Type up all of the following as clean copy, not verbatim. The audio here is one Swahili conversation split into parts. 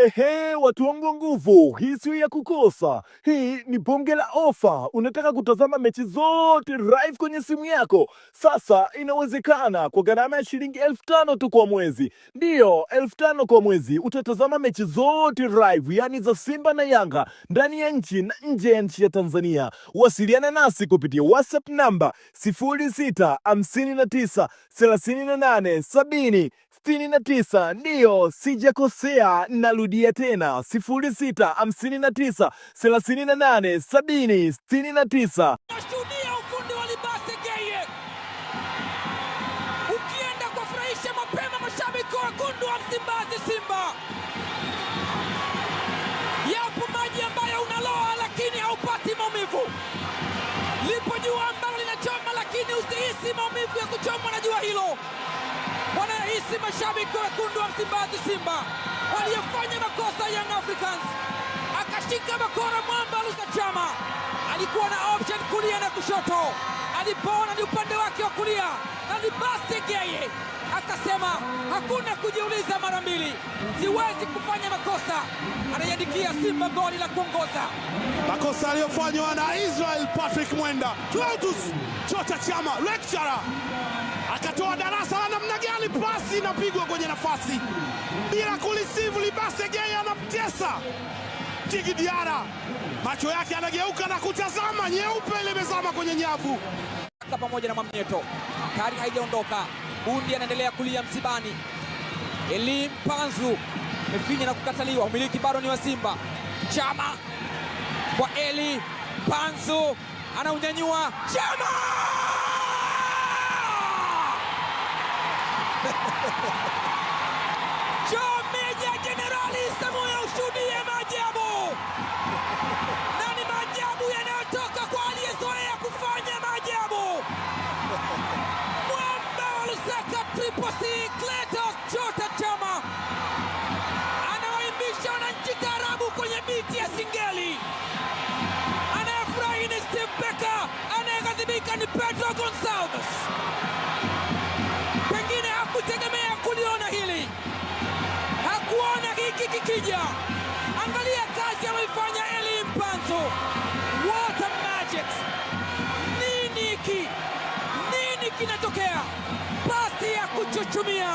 Ehe, watu wangu wa nguvu, hii sio ya kukosa. Hii ni bonge la ofa. Unataka kutazama mechi zote live kwenye simu yako? Sasa inawezekana kwa gharama ya shilingi 5,000 tu kwa mwezi. Ndiyo, 5,000 kwa mwezi. Utatazama mechi zote live, yani za Simba na Yanga, ndani ya nchi na nje ya nchi ya Tanzania. Wasiliana nasi kupitia WhatsApp namba 0659 38 70 69. Ndiyo, sijakosea, narudia tena 0659 38 70 69. Nashuhudia ufundi wa Libase Geye ukienda kufurahisha mapema mashabiki wekundu wa Msimbazi Simba. Yapo maji ambayo unaloa lakini haupati maumivu. Lipo jua ambalo linachoma lakini usihisi maumivu ya kuchomwa na jua hilo. Wanahisi mashabiki wekundu wa Msimbazi Simba waliofanya makosa Young Africans. Akashika bakora mwamba Luka Chama. Alikuwa na option kulia na kushoto. Alipoona ni upande wake wa kulia na Libase Geye akasema hakuna kujiuliza mara mbili, siwezi kufanya makosa. Anaiandikia Simba goli la kuongoza. Makosa aliyofanywa na Israel Patrick Mwenda. Clatous Chota Chama lecturer akatoa darasa la namna gani pasi inapigwa kwenye nafasi bila kulisivu. Libase Geye anamtesa Djigui Diarra, macho yake anageuka na kutazama, nyeupe limezama kwenye nyavu. Pamoja na Mwamnyeto, kari haijaondoka. Bundi anaendelea kulia msibani. Elie Mpanzu amefinya na kukataliwa. Umiliki bado ni wa Simba. Chama kwa Elie Mpanzu, anaunyanyua Chama. Meja Jenerali Samoei ushuhudie maajabu. Na ni maajabu yanayotoka kwa aliyezoea kufanya maajabu. Mwamba wa Lusaka Triple C, Clatous Chota Chama anawaimbisha wananchi taarabu kwenye biti ya singeli. Anayefurahi ni Steve Becker, anayeghadhibika ni Pedro Gonçalves. Pengine hakutegemea kuliona hili, hakuona hiki kikija. Angalia kazi ameifanya Elie Mpanzu. What a magic! Nini kinatokea? Pasi ya kuchuchumia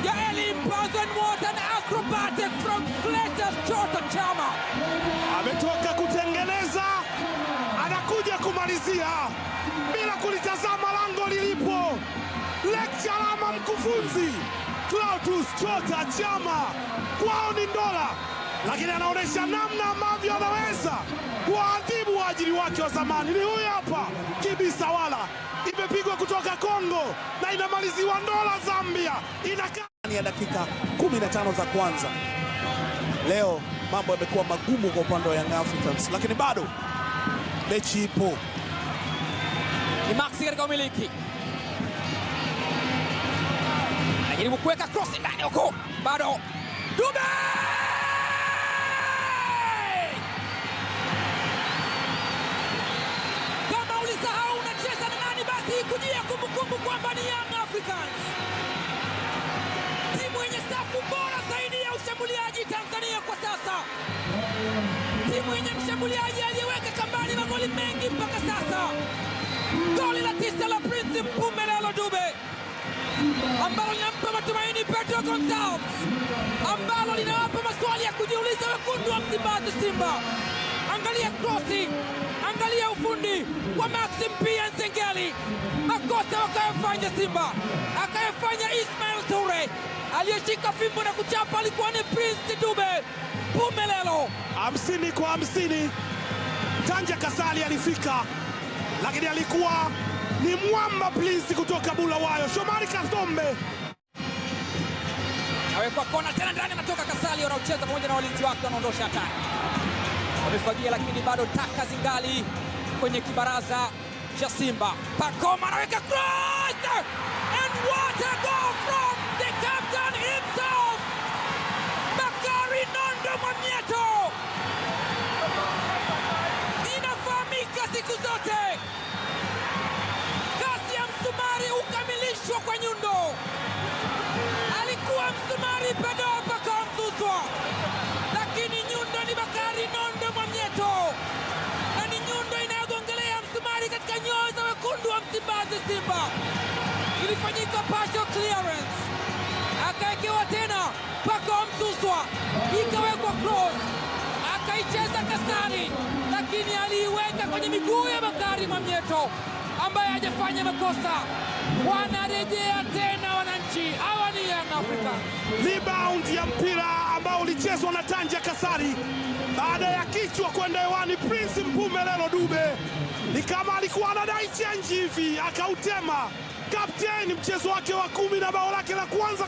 ya Elie Mpanzu, and what an acrobatic from Clatous Chota Chama. Ametoka kutengeneza, anakuja kumalizia bila kulitazama lango lilipo. Lecturer ama mkufunzi Clatous Chota Chama kwao ni ndola, lakini anaonyesha namna ambavyo anaweza kuadhibu waajiri wake wa zamani. Ni huyu hapa Kibisawala, imepigwa kutoka Kongo na inamaliziwa ndola Zambia. Inakaa ya dakika 15 za kwanza. Leo mambo yamekuwa magumu kwa upande wa Young Africans, lakini bado mechi ipo. Ni Maxi katika umiliki, anajaribu kuweka cross ndani huko, bado Dube! Kama ulisahau unacheza na nani, basi kujia kumbukumbu kwamba ni Young Africans, timu yenye safu bora zaidi ya ushambuliaji Tanzania kwa sasa, timu yenye mshambuliaji aliyeweka kambani magoli mengi mpaka sasa. Goli la 9 la Prince Mpumelelo Dube ambalo linampa matumaini Pedro Gonçalves, ambalo linawapa maswali ya kujiuliza wekundu wa Msimbazi Simba. Angalia crossi, angalia ufundi wa Maxim Pia Nzengeli. Makosa wakayofanya Simba, akayofanya Ismail Toure. Aliyeshika fimbo na kuchapa alikuwa ni Prince Dube Mpumelelo. 50 kwa 50. Tanja Kasali alifika, lakini alikuwa ni mwamba Prince kutoka Bulawayo. Shomari Kasombe awekwa kona tena ndani, anatoka Kasali, wanaocheza pamoja na walinzi wake wanaondosha hatari. Wamefagia lakini bado taka zingali kwenye kibaraza cha Simba. Pacoma anaweka cross, and what a goal from the captain himself, Bakari Nondo Mwamnyeto. Inafahamika siku zote, kasi ya msumari ukamilishwa kwa nyundo. Alikuwa msumari bado paka mzuzwa, ilifanyika partial clearance, akaekewa tena mpaka Msuswa, ikawekwa cross, akaicheza Kasari, lakini aliiweka kwenye miguu ya Bakari Mwamnyeto ambaye hajafanya makosa. Wanarejea tena wananchi, hawa ni Young Africans. Rebound ya mpira ambao ulichezwa na Tanja Kasari baada ya kichwa kwenda hewani. Prince Mpumelelo Dube ni kama alikuwa anadai chenji hivi, akautema. Kapteni mchezo wake wa 10 na bao lake la kwanza.